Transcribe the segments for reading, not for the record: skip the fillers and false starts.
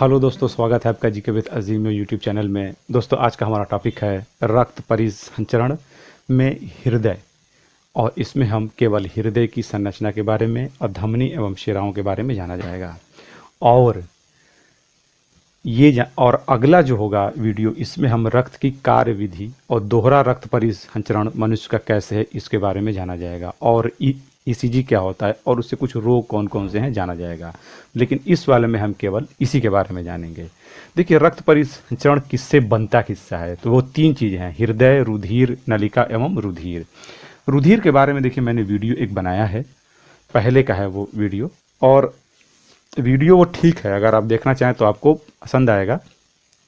Hello दोस्तों, स्वागत है आपका GK with Azeem YouTube channel में। दोस्तों, आज का हमारा टॉपिक है रक्त परिसंचरण में हृदय। और इसमें हम केवल हृदय की संरचना के बारे में और धमनी एवं शिराओं के बारे में जाना जाएगा। और और अगला जो होगा वीडियो, इसमें हम रक्त की कार्यविधि और दोहरा रक्त परिसंचरण मनुष्य का कैसे है इसके बारे में जाना जाएगा। और ईसीजी क्या होता है और उससे कुछ रोग कौन कौन से हैं जाना जाएगा। लेकिन इस वाले में हम केवल इसी के बारे में जानेंगे। देखिए, रक्त परिसंचरण किससे बनता किससा है, तो वो तीन चीज़ें हैं: हृदय, रुधिर नलिका एवं रुधिर। रुधिर के बारे में देखिए, मैंने वीडियो एक बनाया है, पहले का है वो वीडियो। और वीडियो वो ठीक है, अगर आप देखना चाहें तो आपको पसंद आएगा,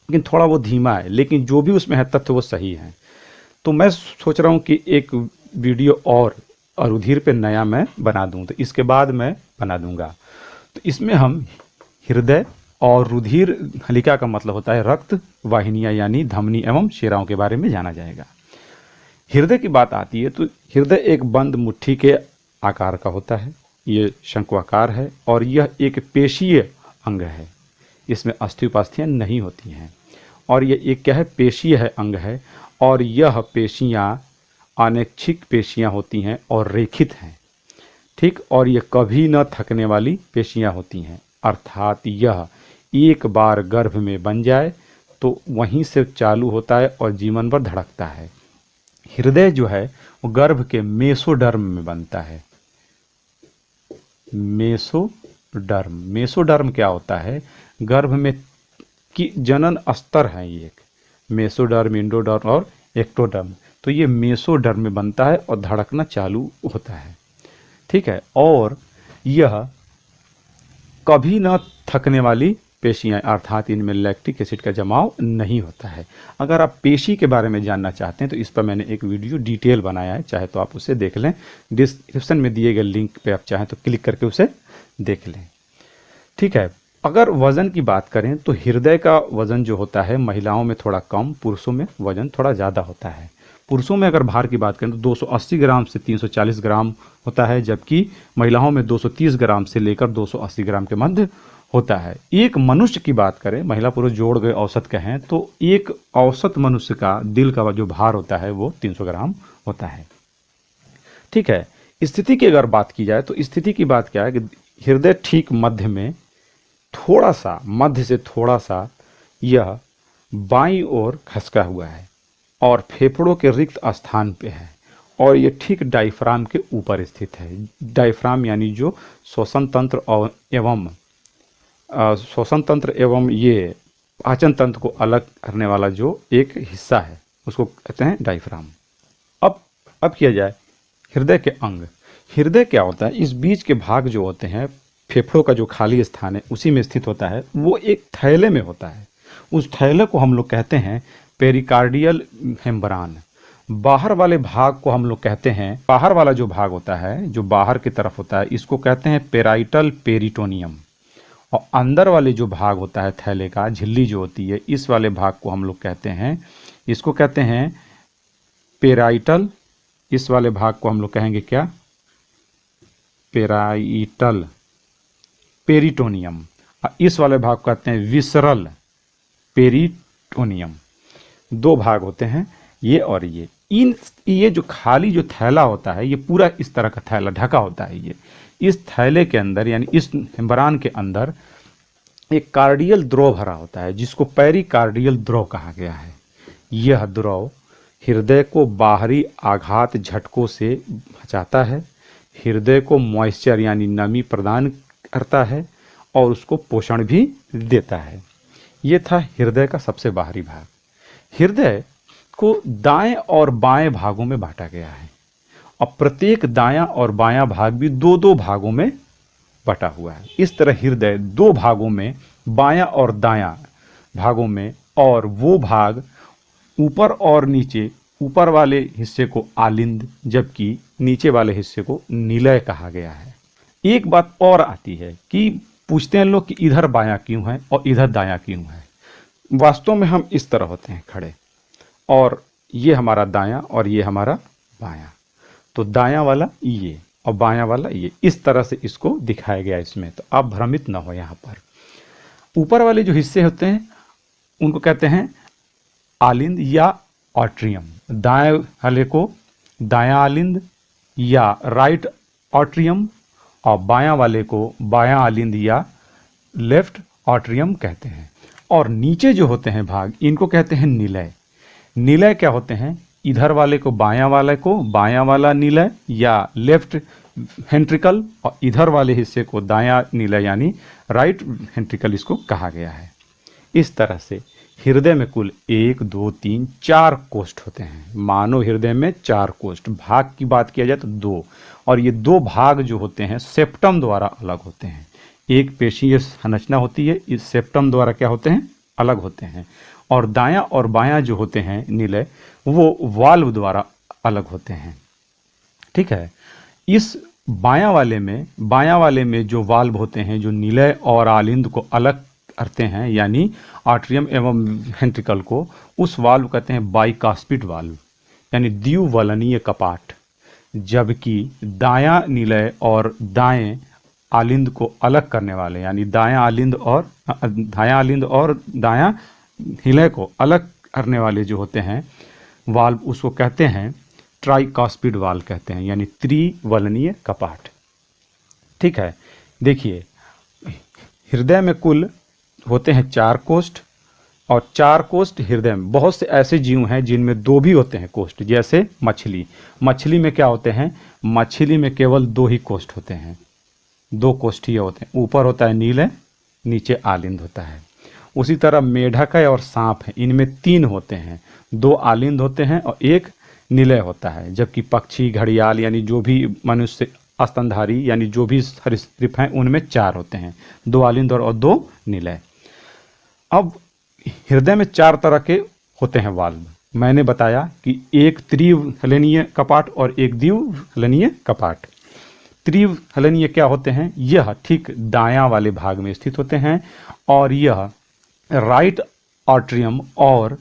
लेकिन थोड़ा वो धीमा है। लेकिन जो भी उसमें है तथ्य वो सही है। तो मैं सोच रहा हूँ कि एक वीडियो और रुधिर पे नया मैं बना दूं, तो इसके बाद मैं बना दूंगा। तो इसमें हम हृदय और रुधिर नलिका का मतलब होता है रक्त वाहिनियां यानी धमनी एवं शिराओं के बारे में जाना जाएगा। हृदय की बात आती है तो हृदय एक बंद मुट्ठी के आकार का होता है। ये शंक्वाकार है और यह एक पेशीय अंग है। इसमें अस्थि उपास्थियां नहीं होती हैं। और यह एक क्या है, पेशीय है, अंग है। और यह पेशियां अनैच्छिक पेशियां होती हैं और रेखित हैं, ठीक। और ये कभी न थकने वाली पेशियां होती हैं, अर्थात यह एक बार गर्भ में बन जाए तो वहीं से चालू होता है और जीवन भर धड़कता है। हृदय जो है वो गर्भ के मेसोडर्म में बनता है। मेसोडर्म क्या होता है? गर्भ में की जनन स्तर है ये, एक मेसोडर्म, इंडोडर्म और एक्टोडर्म। तो ये मेसोडर्म में बनता है और धड़कना चालू होता है, ठीक है। और यह कभी न थकने वाली पेशियां, अर्थात इनमें लैक्टिक एसिड का जमाव नहीं होता है। अगर आप पेशी के बारे में जानना चाहते हैं तो इस पर मैंने एक वीडियो डिटेल बनाया है, चाहे तो आप उसे देख लें। डिस्क्रिप्शन में दिए गए लिंक पे आप चाहें तो क्लिक करके उसे देख लें, ठीक है। अगर वजन की बात करें तो हृदय का वजन जो होता है महिलाओं में थोड़ा कम, पुरुषों में वजन थोड़ा ज़्यादा होता है। पुरुषों में अगर भार की बात करें तो 280 ग्राम से 340 ग्राम होता है, जबकि महिलाओं में 230 ग्राम से लेकर 280 ग्राम के मध्य होता है। एक मनुष्य की बात करें, महिला पुरुष जोड़ गए औसत कहें तो एक औसत मनुष्य का दिल का जो भार होता है वो 300 ग्राम होता है, ठीक है। स्थिति की अगर बात की जाए तो स्थिति की बात क्या है कि हृदय ठीक मध्य में थोड़ा सा, मध्य से थोड़ा सा यह बाईं ओर खसका हुआ है और फेफड़ों के रिक्त स्थान पे है। और ये ठीक डायफ्राम के ऊपर स्थित है। डायफ्राम यानी जो श्वसन तंत्र एवं ये पाचन तंत्र को अलग करने वाला जो एक हिस्सा है उसको कहते हैं डायफ्राम। अब किया जाए हृदय के अंग। हृदय क्या होता है? इस बीच के भाग जो होते हैं, फेफड़ों का जो खाली स्थान है उसी में स्थित होता है। वो एक थैले में होता है। उस थैले को हम लोग कहते हैं पेरिकार्डियल मेम्ब्रान। बाहर वाले भाग को हम लोग कहते हैं, बाहर वाला जो भाग होता है जो बाहर की तरफ होता है, इसको कहते हैं पेराइटल पेरिटोनियम। और अंदर वाले जो भाग होता है थैले का, झिल्ली जो होती है, इस वाले भाग को हम लोग कहते हैं, इसको कहते हैं पेराइटल। इस वाले भाग को हम लोग कहेंगे क्या? Parietal peritoneum. इस वाले भाग को कहते हैं विसरल पेरिटोनियम। दो भाग होते हैं ये और ये जो खाली जो थैला होता है ये पूरा इस तरह का थैला ढका होता है। ये इस थैले के अंदर यानी इस मेम्ब्रान के अंदर एक कार्डियल द्रव भरा होता है जिसको पेरिकार्डियल द्रव कहा गया है। यह द्रव हृदय को बाहरी आघात झटकों से बचाता है, हृदय को मॉइस्चर यानी नमी प्रदान करता है और उसको पोषण भी देता है। ये था हृदय का सबसे बाहरी भाग। हृदय को दाएं और बाएं भागों में बांटा गया है और प्रत्येक दायां और बायां भाग भी दो दो भागों में बटा हुआ है। इस तरह हृदय दो भागों में, बायां और दायां भागों में, और वो भाग ऊपर और नीचे, ऊपर वाले हिस्से को आलिंद जबकि नीचे वाले हिस्से को निलय कहा गया है। एक बात और आती है कि पूछते हैं लोग कि इधर बायां क्यों है और इधर दायां क्यों है। वास्तव में हम इस तरह होते हैं खड़े, और ये हमारा दायां और ये हमारा बायां। तो दायां वाला ये और बायां वाला ये, इस तरह से इसको दिखाया गया इसमें। तो आप भ्रमित ना हो यहाँ पर। ऊपर वाले जो हिस्से होते हैं उनको कहते हैं आलिंद या ऑट्रियम। दाएं वाले को दायां आलिंद या राइट ऑट्रियम, और बायां वाले को बायां आलिंद या लेफ्ट ऑट्रियम कहते हैं। और नीचे जो होते हैं भाग, इनको कहते हैं निलय। निलय क्या होते हैं? इधर वाले को बायां वाला निलय या लेफ्ट वेंट्रिकल, और इधर वाले हिस्से को दायां निलय यानी राइट वेंट्रिकल इसको कहा गया है। इस तरह से हृदय में कुल 1 2 3 4 कोष्ठ होते हैं। मानव हृदय में 4 कोष्ठ। भाग की बात किया जाए तो 2, और ये 2 भाग जो होते हैं सेप्टम द्वारा अलग होते हैं। एक पेशीय संरचना होती है, इस सेप्टम द्वारा क्या होते हैं? अलग होते हैं। और दायां और बायां जो होते हैं निलय, वो वाल्व द्वारा अलग होते हैं। ठीक है। इस बायां वाले में जो वाल्व होते हैं, जो निलय और आलिंद को अलग करते हैं, यानी आर्ट्रियम एवं वेंट्रिकल को, उस वाल्व कहते हैं बाइकास्पिड वाल्व, यानी द्विवलनीय कपाट। जबकि दायां निलय और दाएं आलिंद को अलग करने वाले, यानी दायां आलिंद और दायां निलय को अलग करने वाले जो होते हैं वाल्व, उसको कहते हैं ट्राइकास्पिड वाल्व कहते हैं, यानी त्रिवलनीय कपाट। ठीक है। देखिए, हृदय में कुल होते हैं 4 कोष्ठ, और 4 कोष्ठ हृदय में। बहुत से ऐसे जीव हैं जिनमें 2 भी होते हैं कोष्ठ, जैसे मछली में क्या होते हैं? मछली में केवल 2 ही कोष्ठ होते हैं, 2 कोष्ठीय होते हैं। ऊपर होता है नीलय, नीचे आलिंद होता है। उसी तरह मेढक है और सांप है, इनमें 3 होते हैं, 2 आलिंद होते हैं और 1 निलय होता है। जबकि पक्षी, घड़ियाल यानी जो भी मनुष्य स्तनधारी यानी जो भी सरीसृप हैं, उनमें 4 होते हैं, 2 आलिंद और 2 निलय। अब हृदय में 4 तरह के होते हैं वाल्व। मैंने बताया कि एक त्रिवलनीय कपाट और एक द्विवलनीय कपाट। त्रिवलनीय क्या होते हैं? यह ठीक दायां वाले भाग में स्थित होते हैं, और यह राइट आर्ट्रियम और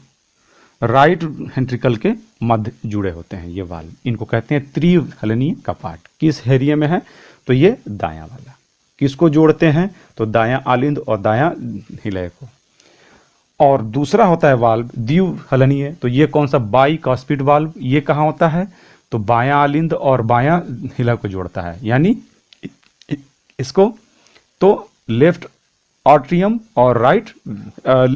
राइट वेंट्रिकल के मध्य जुड़े होते हैं ये वाल्व। इनको कहते हैं त्रिवलनीय कपाट। किस एरिया में है? तो ये दायां वाला। किसको जोड़ते हैं? तो दायां आलिंद और दायां निलय को। और दूसरा होता है वाल्व द्विवलनीय, तो ये कौन सा? Bicuspid valve. ये कहाँ होता है? तो बायां आलिंद और बायां निलय को जोड़ता है, यानी इसको तो लेफ्ट आर्ट्रियम और राइट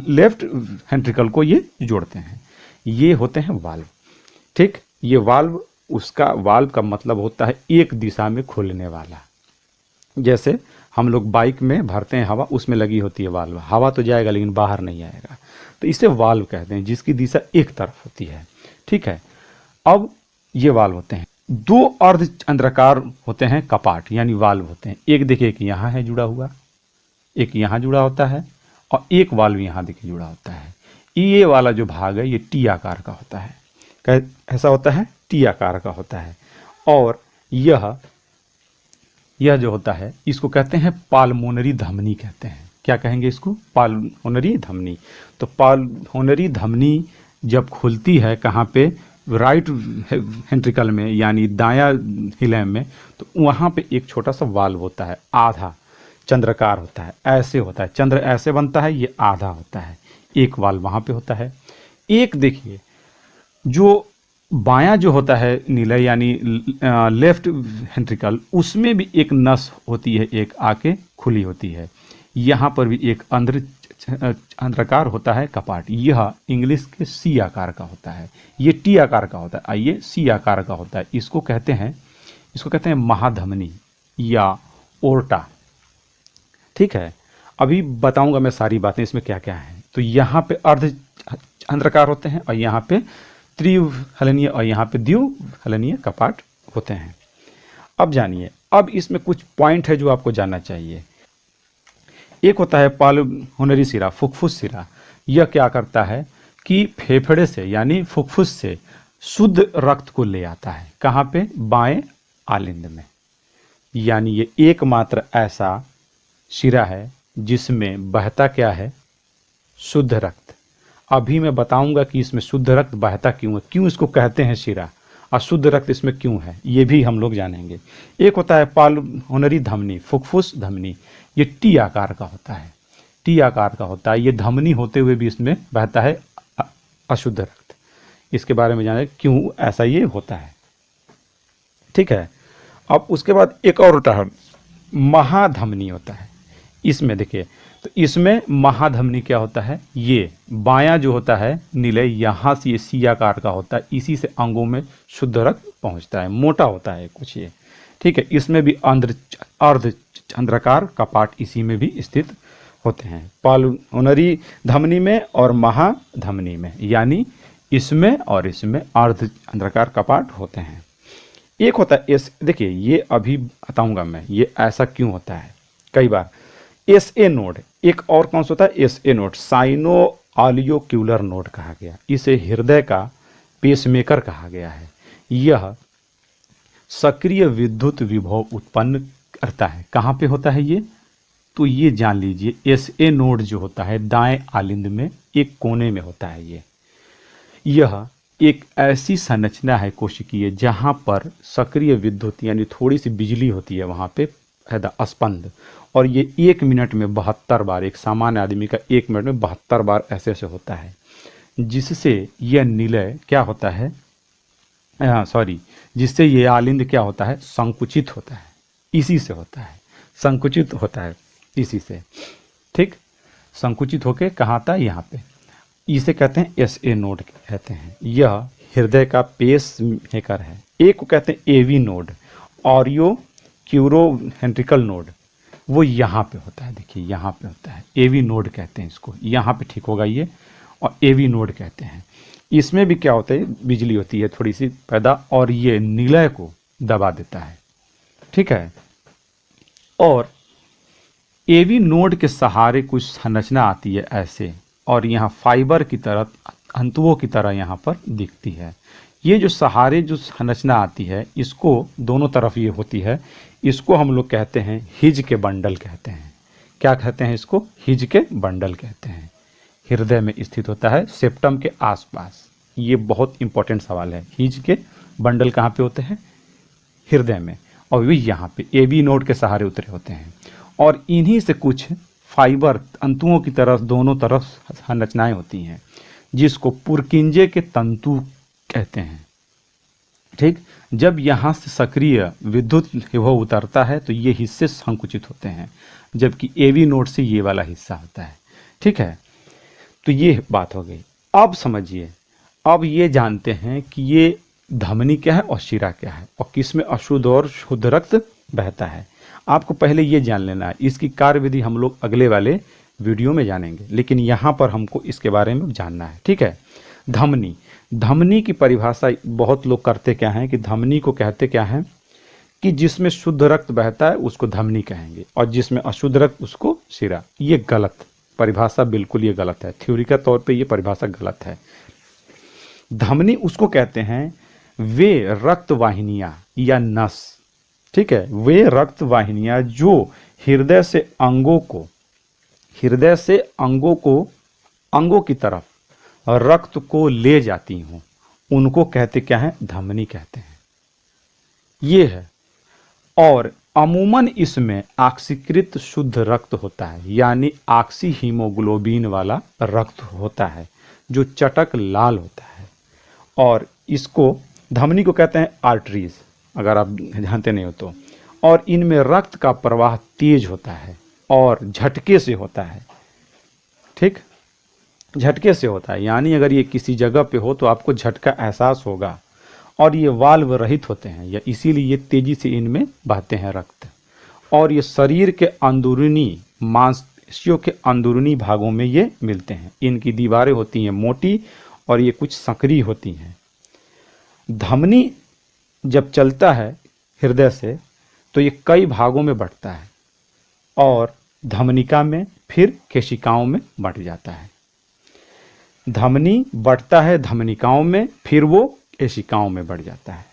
लेफ्ट वेंट्रिकल को ये जोड़ते हैं। ये होते हैं वाल्व। ठीक। ये वाल्व, उसका वाल्व का मतलब होता है एक दिशा में खुलने वाला। जैसे हम लोग बाइक में भरते हैं हवा, उसमें लगी होती है वाल्व, हवा तो जाएगा लेकिन बाहर नहीं आएगा, तो इसे वाल्व कहते हैं, जिसकी दिशा एक तरफ होती है। ठीक है। अब ये वाल्व होते हैं 2 अर्धचंद्राकार होते हैं कपाट, यानी वाल्व होते हैं। एक देखिए, एक यहाँ है जुड़ा हुआ, एक यहाँ जुड़ा होता है, और एक वाल्व यहाँ देखिए जुड़ा होता है। ये वाला जो भाग है ये टी आकार का होता है। ऐसा होता है, टी आकार का होता है। और यह जो होता है इसको कहते हैं पाल्मोनरी धमनी कहते हैं। क्या कहेंगे इसको? पाल्मोनरी धमनी। तो पाल्मोनरी धमनी जब खुलती है कहाँ पे? राइट वेंट्रिकल में, यानी दायां हिलय में, तो वहाँ पे एक छोटा सा वाल्व होता है, आधा चंद्राकार होता है, ऐसे होता है। चंद्र ऐसे बनता है, ये आधा होता है, एक वाल्व वहाँ पे होता है। एक देखिए, जो बायां जो होता है निलय यानी लेफ्ट वेंट्रिकल, उसमें भी एक नस होती है, एक आके खुली होती है। यहाँ पर भी एक अंध्राकार होता है कपाट। यह इंग्लिश के सी आकार का होता है, ये टी आकार का होता है, आइए सी आकार का होता है। इसको कहते हैं महाधमनी या ओर्टा। ठीक है। अभी बताऊंगा मैं सारी बातें इसमें क्या क्या है। तो यहाँ पे अर्ध अंध्राकार होते हैं, और यहाँ पे त्रिवलनीय और यहाँ पे द्विवलनीय कपाट होते हैं। अब जानिए, अब इसमें कुछ पॉइंट है जो आपको जानना चाहिए। एक होता है पाल्मोनरी सिरा, फुफ्फुस सिरा। यह क्या करता है कि फेफड़े से यानी फुफ्फुस से शुद्ध रक्त को ले आता है। कहाँ पे? बाएं आलिंद में। यानी ये एकमात्र ऐसा सिरा है जिसमें बहता क्या है? शुद्ध रक्त। अभी मैं बताऊंगा कि इसमें शुद्ध रक्त बहता क्यों है, क्यों इसको कहते हैं सिरा, और शुद्ध रक्त इसमें क्यों है, ये भी हम लोग जानेंगे। एक होता है पाल्मोनरी धमनी, फुफ्फुस धमनी। ये टी आकार का होता है। टी आकार का होता है। ये धमनी होते हुए भी इसमें बहता है अशुद्ध रक्त। इसके बारे में जाने क्यों ऐसा ये होता है। ठीक है, अब उसके बाद एक और होता है महाधमनी होता है। इसमें देखिए, तो इसमें महाधमनी क्या होता है, ये बायां जो होता है नीले, यहाँ से ये सी आकार का होता है, इसी से अंगों में शुद्ध रक्त पहुंचता है, मोटा होता है कुछ ये। ठीक है, इसमें भी अर्ध चंद्राकार कपाट इसी में भी स्थित होते हैं, पालुनरी धमनी में और महाधमनी में, यानी इसमें और इसमें अर्ध चंद्राकार कपाट होते हैं। एक होता है एस, देखिए ये अभी बताऊंगा मैं ये ऐसा क्यों होता है कई बार। एस ए नोड, एक और कौन सा होता है S A node, sinoauricular node कहा गया। इसे हृदय का पेसमेकर कहा गया है। यह सक्रिय विद्युत विभव उत्पन्न करता है। कहाँ पे होता है ये, तो ये जान लीजिए एस ए नोड जो होता है दाएं आलिंद में एक कोने में होता है। यह एक ऐसी संरचना है कोशिकीय जहाँ पर सक्रिय विद्युत यानी थोड़ी सी बिजली होती है, वहाँ पे पैदा स्पंद, और ये 1 मिनट में 72 बार, एक सामान्य आदमी का 1 मिनट में 72 बार ऐसे ऐसे होता है, जिससे यह निलय क्या होता है, जिससे ये आलिंद क्या होता है, संकुचित होता है। इसी से होता है, संकुचित होता है इसी से। ठीक, संकुचित होके कहाँ आता है, यहाँ पे। इसे कहते हैं एस ए नोड कहते हैं। यह हृदय का पेस मेकर है। एक को कहते हैं एवी नोड, ऑरियो क्यूरोवेंट्रिकल नोड, वो यहाँ पे होता है। देखिए यहाँ पे होता है, एवी नोड कहते हैं इसको, यहाँ पे ठीक होगा ये, और एवी नोड कहते हैं। इसमें भी क्या होता है, बिजली होती है थोड़ी सी पैदा, और ये निलय को दबा देता है। ठीक है, और एवी नोड के सहारे कुछ संरचना आती है ऐसे, और यहाँ फाइबर की तरह तंतुओं की तरह यहाँ पर दिखती है। ये जो सहारे जो संरचना आती है, इसको दोनों तरफ ये होती है, इसको हम लोग कहते हैं हिज के बंडल कहते हैं। क्या कहते हैं इसको, हिज के बंडल कहते हैं। हृदय में स्थित होता है, सेप्टम के आसपास। ये बहुत इंपॉर्टेंट सवाल है, हिज के बंडल कहाँ पे होते हैं, हृदय में, और वे यहाँ पे एवी नोड के सहारे उतरे होते हैं। और इन्हीं से कुछ फाइबर तंतुओं की तरफ दोनों तरफ संरचनाएं होती हैं, जिसको पुरकिंजे के तंतु कहते हैं। ठीक, जब यहाँ से सक्रिय विद्युत विभव उतरता है तो ये हिस्से संकुचित होते हैं, जबकि एवी नोड से ये वाला हिस्सा होता है। ठीक है, तो ये बात हो गई। अब समझिए, अब ये जानते हैं कि ये धमनी क्या है और शिरा क्या है, और किसमें अशुद्ध और शुद्ध रक्त बहता है। आपको पहले ये जान लेना है। इसकी कार्यविधि हम लोग अगले वाले वीडियो में जानेंगे, लेकिन यहाँ पर हमको इसके बारे में जानना है। ठीक है, धमनी, धमनी की परिभाषा बहुत लोग करते क्या हैं कि धमनी को कहते क्या हैं कि जिसमें शुद्ध रक्त बहता है उसको धमनी कहेंगे, और जिसमें अशुद्ध रक्त उसको शिरा। ये गलत परिभाषा, बिल्कुल ये गलत है, थ्योरी का तौर पे ये परिभाषा गलत है। धमनी उसको कहते हैं वे रक्त वाहिनियां या नस, ठीक है, वे रक्त वाहिनियां जो हृदय से अंगों की तरफ रक्त को ले जाती हूं, उनको कहते क्या है, धमनी कहते हैं। ये है, और अमूमन इसमें ऑक्सीकृत शुद्ध रक्त होता है, यानी ऑक्सी हीमोग्लोबिन वाला रक्त होता है जो चटक लाल होता है, और इसको धमनी को कहते हैं आर्टरीज, अगर आप जानते नहीं हो तो। और इनमें रक्त का प्रवाह तेज होता है और झटके से होता है। ठीक, झटके से होता है, यानी अगर ये किसी जगह पे हो तो आपको झटका एहसास होगा, और ये वाल्व रहित होते हैं, या इसीलिए ये तेजी से इनमें बहते हैं रक्त। और ये शरीर के अंदरूनी मांसपेशियों के अंदरूनी भागों में ये मिलते हैं। इनकी दीवारें होती हैं मोटी, और ये कुछ सक्रिय होती हैं। धमनी जब चलता है हृदय से तो ये कई भागों में बंटता है, और धमनिका में फिर केशिकाओं में बंट जाता है। धमनी बढ़ता है धमनिकाओं में, फिर वो केशिकाओं में बढ़ जाता है।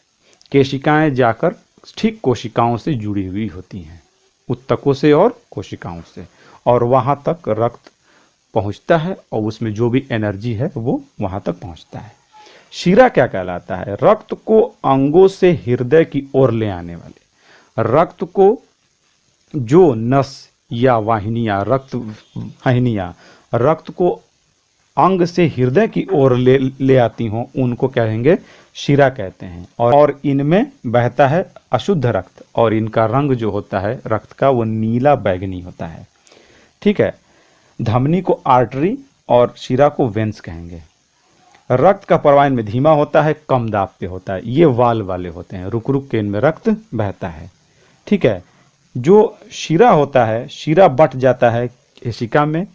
केशिकाएं जाकर ठीक कोशिकाओं से जुड़ी हुई होती हैं, उत्तकों से और कोशिकाओं से, और वहां तक रक्त पहुंचता है, और उसमें जो भी एनर्जी है वो वहां तक पहुंचता है। शिरा क्या कहलाता है, रक्त को अंगों से हृदय की ओर ले आने वाले, रक्त को जो नस या वाहिनियां, रक्त वाहिनियां रक्त को अंग से हृदय की ओर ले आती हों, उनको कहेंगे शिरा कहते हैं। और इनमें बहता है अशुद्ध रक्त, और इनका रंग जो होता है रक्त का वो नीला बैगनी होता है। ठीक है। धमनी को आर्टरी और शिरा को वेंस कहेंगे। रक्त का प्रवाह इनमें धीमा होता है, कम दाब पे होता है। ये वाल वाले होते हैं, रुक रुक के इनमें रक्त बहता है। ठीक है। जो शिरा होता है, शिरा बट जाता है केशिका में,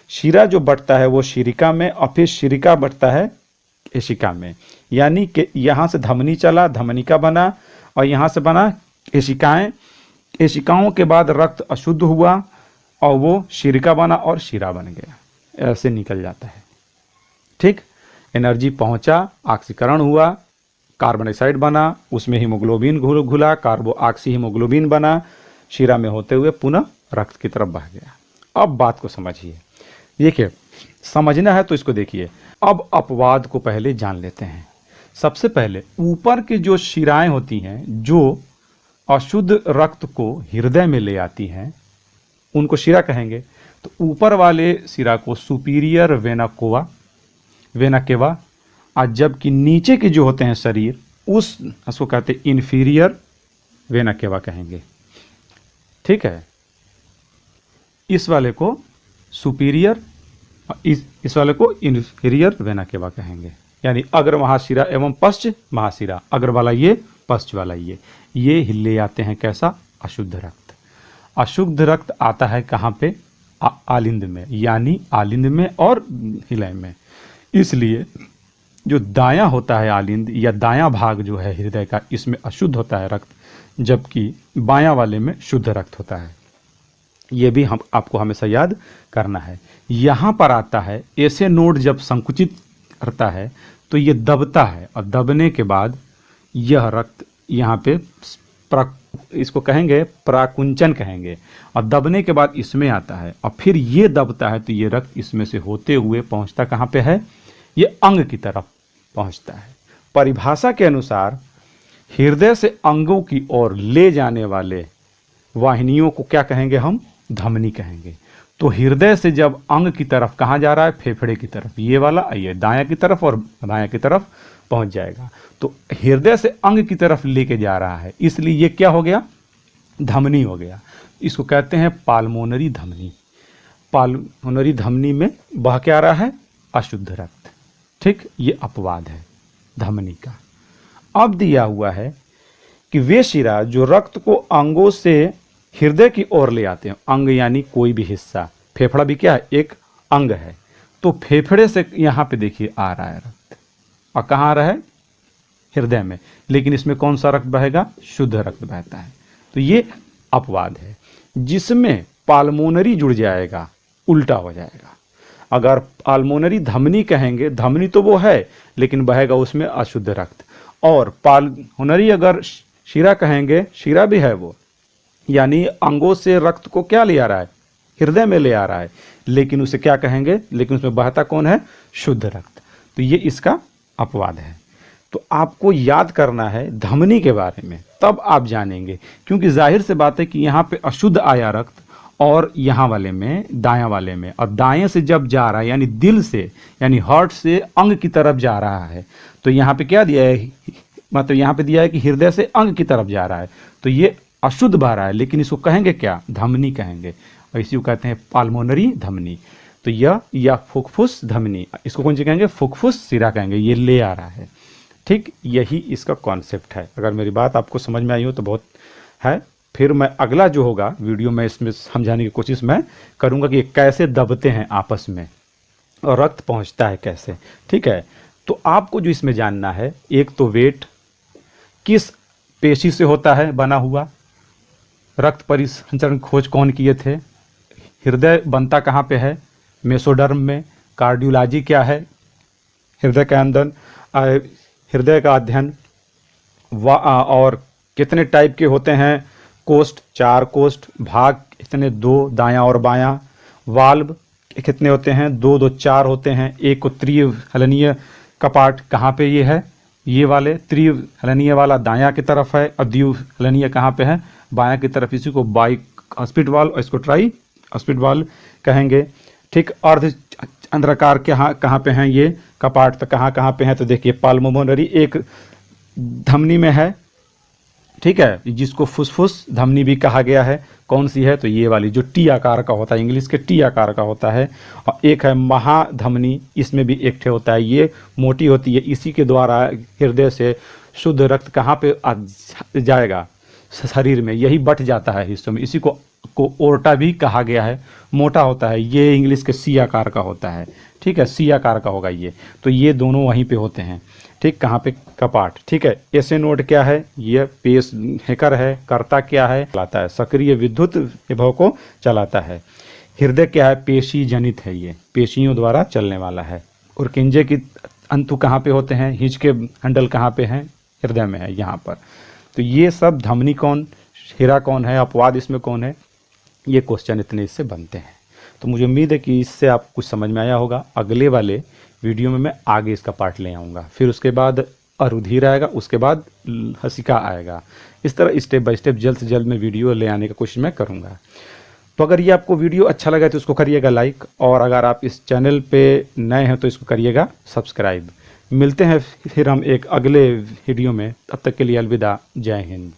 शिरा जो बटता है वो शिरिका में, और फिर शिरिका बटता है केशिका में। यानी कि यहाँ से धमनी चला, धमनिका बना, और यहाँ से बना केशिकाएं। केशिकाओं के बाद रक्त अशुद्ध हुआ और वो शिरिका बना और शिरा बन गया। ऐसे निकल जाता है। ठीक। एनर्जी पहुंचा, ऑक्सीकरण हुआ, कार्बन डाइऑक्साइड बना, उसमें हीमोग्लोबिन घुला, कार्बो ऑक्सी हीमोग्लोबिन बना, शिरा में होते हुए पुनः रक्त की तरफ बह गया। अब बात को समझिए। देखिए, समझना है तो इसको देखिए। अब अपवाद को पहले जान लेते हैं। सबसे पहले ऊपर के जो शिराएं होती हैं जो अशुद्ध रक्त को हृदय में ले आती हैं, उनको शिरा कहेंगे। तो ऊपर वाले शिरा को सुपीरियर वेना केवा, और जबकि नीचे के जो होते हैं शरीर, उसको कहते हैं इन्फीरियर वेना केवा कहेंगे। ठीक है। इस वाले को सुपीरियर, इस वाले को इन्फीरियर वेना केवा कहेंगे। यानी अग्र महाशिरा एवं पश्च महाशिरा, अग्र वाला ये, पश्च वाला ये ले आते हैं कैसा? अशुद्ध रक्त। अशुद्ध रक्त आता है कहाँ पे? आलिंद में, यानी आलिंद में और हिलय में। इसलिए जो दायां होता है आलिंद या दायां भाग जो है हृदय का, इसमें अशुद्ध होता है रक्त, जबकि बायां वाले में शुद्ध रक्त होता है। ये भी हम आपको हमेशा याद करना है। यहाँ पर आता है ऐसे नोड जब संकुचित करता है तो ये दबता है, और दबने के बाद यह रक्त यहाँ पे इसको कहेंगे प्राकुंचन कहेंगे, और दबने के बाद इसमें आता है, और फिर ये दबता है तो ये रक्त इसमें से होते हुए पहुँचता कहाँ पे है? ये अंग की तरफ पहुँचता है। परिभाषा के अनुसार हृदय से अंगों की ओर ले जाने वाले वाहिनियों को क्या कहेंगे हम? धमनी कहेंगे। तो हृदय से जब अंग की तरफ कहाँ जा रहा है? फेफड़े की तरफ। ये वाला ये दायां की तरफ और दायां की तरफ पहुंच जाएगा। तो हृदय से अंग की तरफ लेके जा रहा है, इसलिए ये क्या हो गया? धमनी हो गया। इसको कहते हैं पाल्मोनरी धमनी। पाल्मोनरी धमनी में बह के आ रहा है अशुद्ध रक्त। ठीक। ये अपवाद है धमनी का। अब दिया हुआ है कि वे शिरा जो रक्त को अंगों से हृदय की ओर ले आते हैं, अंग यानी कोई भी हिस्सा, फेफड़ा भी क्या है? एक अंग है। तो फेफड़े से यहाँ पे देखिए आ रहा है रक्त, और कहाँ आ रहा है? हृदय में। लेकिन इसमें कौन सा रक्त बहेगा? शुद्ध रक्त बहता है। तो ये अपवाद है। जिसमें पाल्मोनरी जुड़ जाएगा उल्टा हो जाएगा। अगर पाल्मोनरी धमनी कहेंगे, धमनी तो वो है लेकिन बहेगा उसमें अशुद्ध रक्त, और पाल्मोनरी अगर शिरा कहेंगे, शिरा भी है वो, यानी अंगों से रक्त को क्या ले आ रहा है? हृदय में ले आ रहा है, लेकिन उसे क्या कहेंगे? लेकिन उसमें बहता कौन है? शुद्ध रक्त। तो ये इसका अपवाद है। तो आपको याद करना है धमनी के बारे में, तब आप जानेंगे। क्योंकि जाहिर से बात है कि यहाँ पे अशुद्ध आया रक्त, और यहाँ वाले में, दायां वाले में, और दाएं से जब जा रहा है यानी दिल से, यानी हार्ट से अंग की तरफ जा रहा है, तो यहाँ पे क्या दिया है? मतलब यहाँ पे दिया है कि हृदय से अंग की तरफ जा रहा है, तो ये अशुद्ध बह रहा है। लेकिन इसको कहेंगे क्या? धमनी कहेंगे, और इसी को कहते हैं पाल्मोनरी धमनी। तो यह या फुफ्फुस धमनी, इसको कौन सी कहेंगे? फुफ्फुस शिरा कहेंगे। ये ले आ रहा है। ठीक। यही इसका कॉन्सेप्ट है। अगर मेरी बात आपको समझ में आई हो तो बहुत है। फिर मैं अगला जो होगा वीडियो में इसमें समझाने की कोशिश मैं करूँगा कि ये कैसे दबते हैं आपस में और रक्त पहुँचता है कैसे। ठीक है। तो आपको जो इसमें जानना है, एक तो वेट किस पेशी से होता है बना हुआ, रक्त परिसंचरण खोज कौन किए थे, हृदय बनता कहाँ पे है? मेसोडर्म में। कार्डियोलॉजी क्या है? हृदय के अंदर हृदय का अध्ययन। और कितने टाइप के होते हैं? कोष्ठ 4 कोष्ठ, भाग कितने? 2, दायां और बायां। वाल्व कितने होते हैं? 2 2 4 होते हैं। एक को त्रिहलनीय कपाट कहाँ पे ये है? ये वाले त्रिहलनीय वाला दायां की तरफ है, और द्विहलनीय कहाँ पे है? बायां की तरफ। इसी को स्पिट वाल्व और इसको ट्राई स्पिट वाल्व कहेंगे। ठीक, अर्ध अंडाकार कहाँ पे हैं ये कपाट, तो कहाँ पे हैं, तो देखिए पल्मोनरी एक धमनी में है, ठीक है, जिसको फुसफुस धमनी भी कहा गया है। कौन सी है, तो ये वाली जो टी आकार का होता है, इंग्लिश के टी आकार का होता है। और एक है महाधमनी, इसमें भी एक ठे होता है, ये मोटी होती है, इसी के द्वारा हृदय से शुद्ध रक्त कहाँ पे जाएगा, शरीर में, यही बट जाता है हिस्सों में, इसी को ओर्टा भी कहा गया है, मोटा होता है, ये इंग्लिश के सी आकार का होता है, ठीक है, सी आकार का होगा ये, तो ये दोनों वहीं पे होते हैं। ठीक, कहाँ पे, कपाट, ठीक है। ऐसे नोड क्या है, ये पेस हेकर है, कर्ता क्या है, चलाता है, सक्रिय विद्युत विभव को चलाता है। हृदय क्या है, पेशी जनित है, ये पेशियों द्वारा चलने वाला है। और किंजे की अंतु कहाँ पे होते हैं, हिंज के हंडल कहाँ पे हैं, हृदय में है, यहाँ पर। तो ये सब धमनी कौन, हीरा कौन है, अपवाद इसमें कौन है, ये क्वेश्चन इतने इससे बनते हैं। तो मुझे उम्मीद है कि इससे आप कुछ समझ में आया होगा। अगले वाले वीडियो में मैं आगे इसका पार्ट ले आऊँगा, फिर उसके बाद अरुधिर आएगा, उसके बाद हसिका आएगा। इस तरह स्टेप बाय स्टेप जल्द से जल्द मैं वीडियो ले आने की कोशिश मैं करूँगा। तो अगर ये आपको वीडियो अच्छा लगा तो इसको करिएगा लाइक, और अगर आप इस चैनल पे नए हैं तो इसको करिएगा सब्सक्राइब। मिलते हैं फिर हम एक अगले वीडियो में, तब तक के लिए अलविदा, जय हिंद।